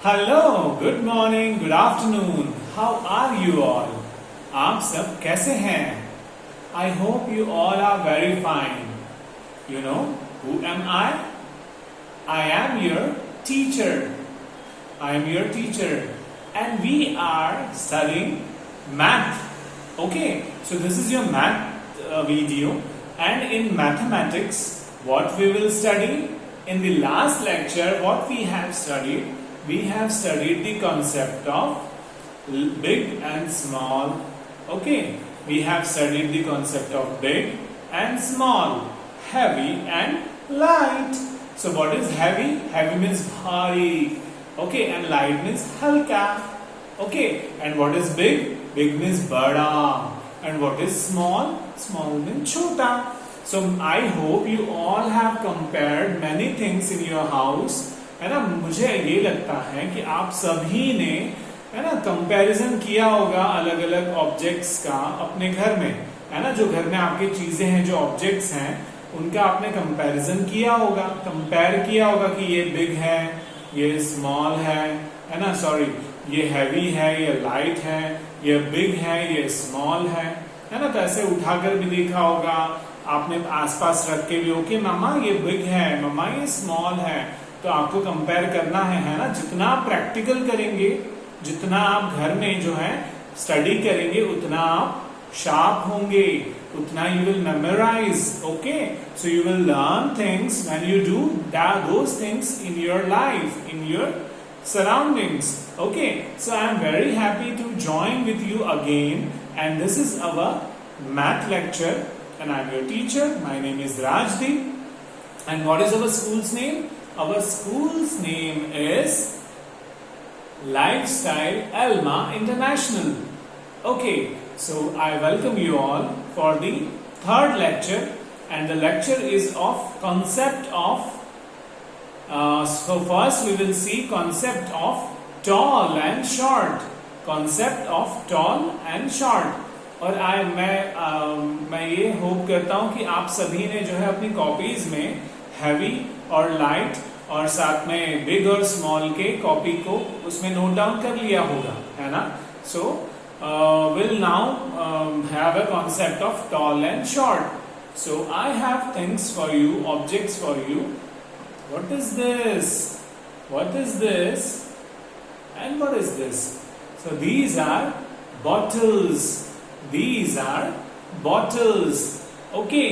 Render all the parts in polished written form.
Hello, good morning, good afternoon, how are you all? आप सब कैसे हैं? I hope you all are very fine. You know who am I? I am your teacher. I am your teacher and we are studying math. Okay, so this is your math video, and in mathematics what we will study? In the last lecture what we have studied? We have studied the concept of big and small. Okay, we have studied the concept of big and small, heavy and light. So what is heavy? Heavy means bhari. Okay, and light means halka. Okay, and what is big? Big means bada. And what is small? Small means chota. So I hope you all have compared many things in your house. है ना, मुझे ये लगता है कि आप सभी ने है ना कंपैरिजन किया होगा अलग अलग ऑब्जेक्ट्स का अपने घर में. है ना, जो घर में आपकी चीजें हैं, जो ऑब्जेक्ट्स हैं, उनका आपने कंपैरिजन किया होगा. कंपेयर किया होगा कि ये बिग है, ये स्मॉल है ना, सॉरी, ये हैवी है, ये लाइट है, ये बिग है, ये स्मॉल है ना. तो ऐसे उठाकर भी देखा होगा आपने, आसपास रख के भी, ओके मम्मा ये बिग है, मम्मा ये स्मॉल है. तो आपको कंपेयर करना है ना. जितना आप प्रैक्टिकल करेंगे, जितना आप घर में जो है स्टडी करेंगे, उतना आप शार्प होंगे, उतना you will memorize. Okay, so you will learn things when you do those things in your life, in your surroundings. Okay, so I am very happy to join with you again, and this is our math lecture, and I am your teacher. My name is Rajdeep, and what is our school's name? Our school's name is Lifestyle Alma International. Okay, so I welcome you all for the third lecture, and the lecture is of concept of so first we will see concept of tall and short. Concept of tall and short. और मैं ये hope करता हूँ कि आप सभी ने जो है अपनी कॉपीज में हैवी और लाइट और साथ में बिग और स्मॉल के कॉपी को उसमें नोट डाउन कर लिया होगा, है ना. सो we'll now have a concept of tall and short. So I have things for you, objects for you. What is this? What is this? And what is this? So these are bottles. These are bottles. Okay,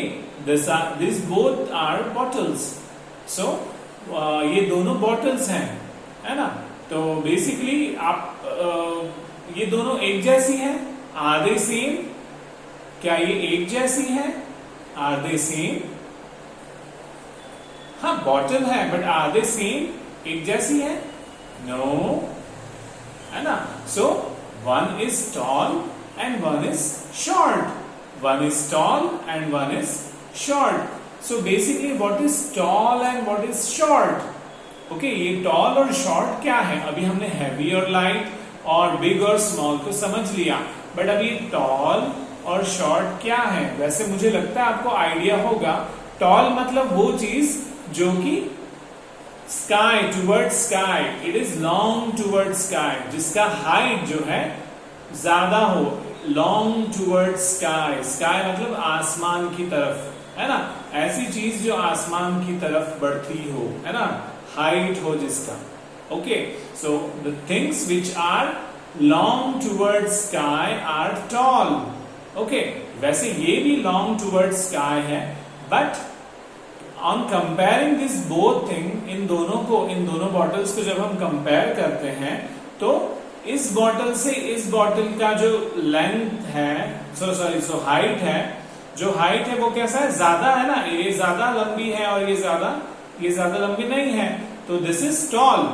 these both are bottles. So ये दोनों bottles हैं, है ना. तो basically आप ये दोनों एक जैसी हैं. Are they same? क्या ये एक जैसी हैं? Are they same? हाँ, बॉटल है, बट आर दे सेम? एक जैसी है? नो, है ना. So one is tall and one is short. One is tall and one is short. So basically what is tall and what is short? Okay, ये tall और short क्या है? अभी हमने हैवी और लाइट और बिग और स्मॉल को समझ लिया, बट अभी टॉल और शॉर्ट क्या है? वैसे मुझे लगता है आपको आइडिया होगा. टॉल मतलब वो चीज जो कि sky, toward sky, it is long toward sky, जिसका हाइट जो है ज्यादा हो. Long toward sky. स्काई मतलब आसमान की तरफ, है ना. ऐसी चीज जो आसमान की तरफ बढ़ती हो, है ना, हाइट हो जिसका. Okay, so the things which are long towards sky are tall. Okay, वैसे ये भी long towards sky है, but on comparing this both thing, इन दोनों bottles को जब हम compare करते हैं, तो इस bottle से इस bottle का जो length है, so height है, जो height है वो कैसा है? ज्यादा है ना. ये ज्यादा लंबी है और ये ज्यादा लंबी नहीं है. तो this is tall.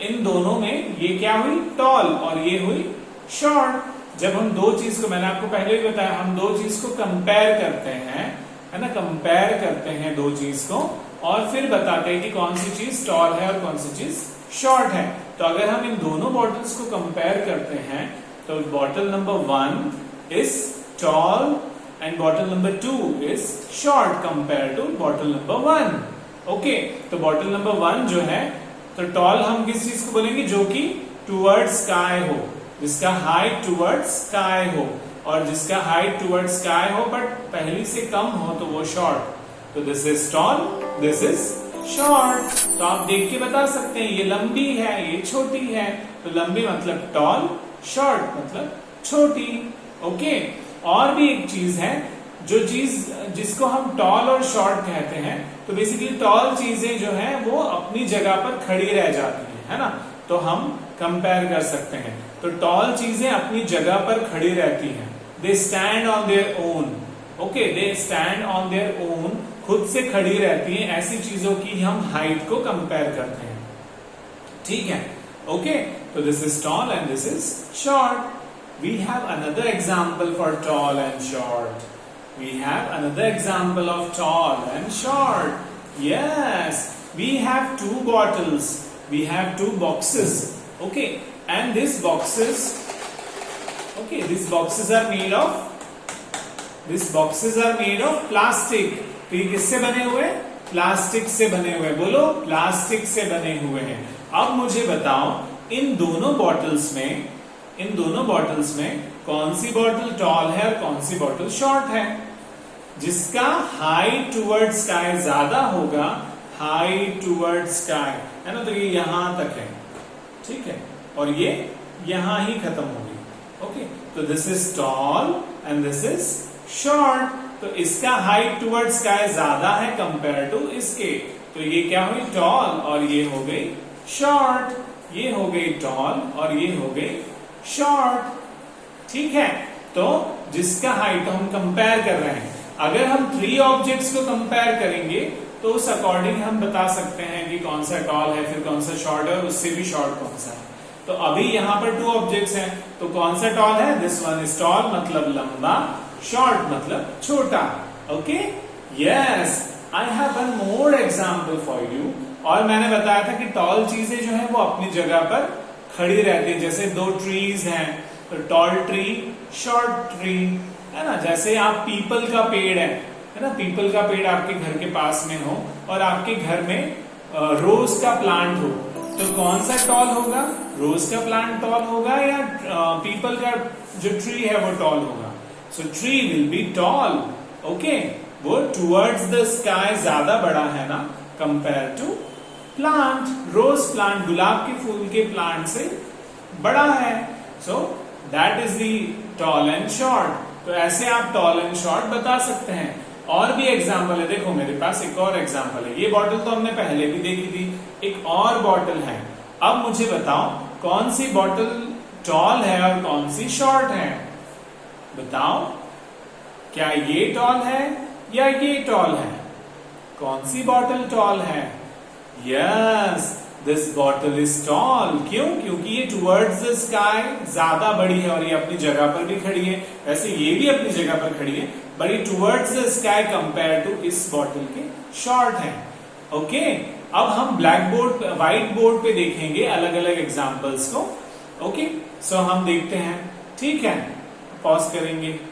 इन दोनों में ये क्या हुई? टॉल, और ये हुई शॉर्ट. जब हम दो चीज को, मैंने आपको पहले भी बताया, हम दो चीज को कंपेयर करते हैं, है ना, कंपेयर करते हैं दो चीज को, और फिर बताते हैं कि कौन सी चीज टॉल है और कौन सी चीज शॉर्ट है. तो अगर हम इन दोनों बॉटल्स को कंपेयर करते हैं, तो bottle number 1 is tall and bottle number 2 is short compare to bottle number 1. Okay, तो बॉटल नंबर 1 जो है तो टॉल हम किस चीज को बोलेंगे, जो कि टूवर्ड्स स्काई हो, जिसका हाइट टूवर्ड्स स्काई हो, और जिसका हाइट टूवर्ड्स स्काई हो बट पहली से कम हो तो वो शॉर्ट। तो this is tall, this is short. तो आप देख के बता सकते हैं ये लंबी है, ये छोटी है। तो लंबी मतलब टॉल, शॉर्ट मतलब छोटी। ओके, और भी एक चीज है, जो चीज जिसको हम टॉल और शॉर्ट कहते हैं, तो बेसिकली टॉल चीजें जो है वो अपनी जगह पर खड़ी रह जाती है ना, तो हम कंपेयर कर सकते हैं। तो टॉल चीजें अपनी जगह पर खड़ी रहती हैं, they stand on their own. Okay, they stand on their own, खुद से खड़ी रहती हैं। ऐसी चीजों की हम हाइट को कंपेयर करते हैं, ठीक है। ओके, तो this is tall and this is short. We have another example for tall and short. We have another example of tall and short. Yes, we have two bottles. We have two boxes. Okay, and these boxes are made of plastic. तो ये किससे बने हुए? Plastic से बने हुए। बोलो, plastic से बने हुए हैं। अब मुझे बताओ, इन दोनों बॉटल्स में कौन सी बॉटल टॉल है और कौन सी बॉटल शॉर्ट है? जिसका हाइट टूवर्ड स्काई ज्यादा होगा, हाइट टूवर्ड स्काई है ना, तो ये यहां तक है, ठीक है, और ये यहां ही खत्म होगी। ओके, तो this is tall and this is short. तो इसका हाइट टूवर्ड स्काई ज्यादा है कंपेयर टू इसके, तो ये क्या हुई, टॉल, और ये हो गई शॉर्ट। ये हो गई टॉल और ये हो गई शॉर्ट, ठीक है। तो जिसका हाइट हम कंपेयर कर रहे हैं, अगर हम 3 ऑब्जेक्ट्स को कंपेयर करेंगे तो उस अकॉर्डिंग हम बता सकते हैं कि कौन सा टॉल है, फिर कौन सा शॉर्ट है, और उससे भी शॉर्ट कौन सा है। तो अभी यहाँ पर 2 ऑब्जेक्ट्स हैं, तो कौन सा टॉल है? दिस वन इज टॉल मतलब लंबा, शॉर्ट मतलब छोटा। Okay, yes, I have one more example for you. और मैंने बताया था कि टॉल चीजें जो है वो अपनी जगह पर खड़ी रहती है। जैसे 2 ट्रीज हैं, तो टॉल ट्री, शॉर्ट ट्री, है ना। जैसे आप पीपल का पेड़ है ना, पीपल का पेड़ आपके घर के पास में हो और आपके घर में रोज का प्लांट हो, तो कौन सा टॉल होगा? रोज का प्लांट टॉल होगा या पीपल का जो ट्री है वो टॉल होगा? So tree will be tall. Okay, वो टूवर्ड्स द स्काई ज्यादा बड़ा है ना compare to plant. Rose plant, गुलाब के फूल के प्लांट से बड़ा है। So that is the tall and short. तो ऐसे आप टॉल एंड शॉर्ट बता सकते हैं। और भी एग्जाम्पल है, देखो मेरे पास एक और एग्जाम्पल है। ये बॉटल तो हमने पहले भी देखी थी, एक और बॉटल है। अब मुझे बताओ कौन सी बॉटल टॉल है और कौन सी शॉर्ट है? बताओ, क्या ये टॉल है या ये टॉल है? कौन सी बॉटल टॉल है? Yes, this bottle is tall. क्यों? क्योंकि ये टुवर्ड्स द स्काई ज्यादा बड़ी है और ये अपनी जगह पर भी खड़ी है। वैसे ये भी अपनी जगह पर खड़ी है, बट ये towards the sky compare to इस बॉटल के शॉर्ट है। ओके, अब हम व्हाइट बोर्ड पे देखेंगे अलग अलग एग्जाम्पल्स को। ओके, सो हम देखते हैं, ठीक है, पॉज करेंगे।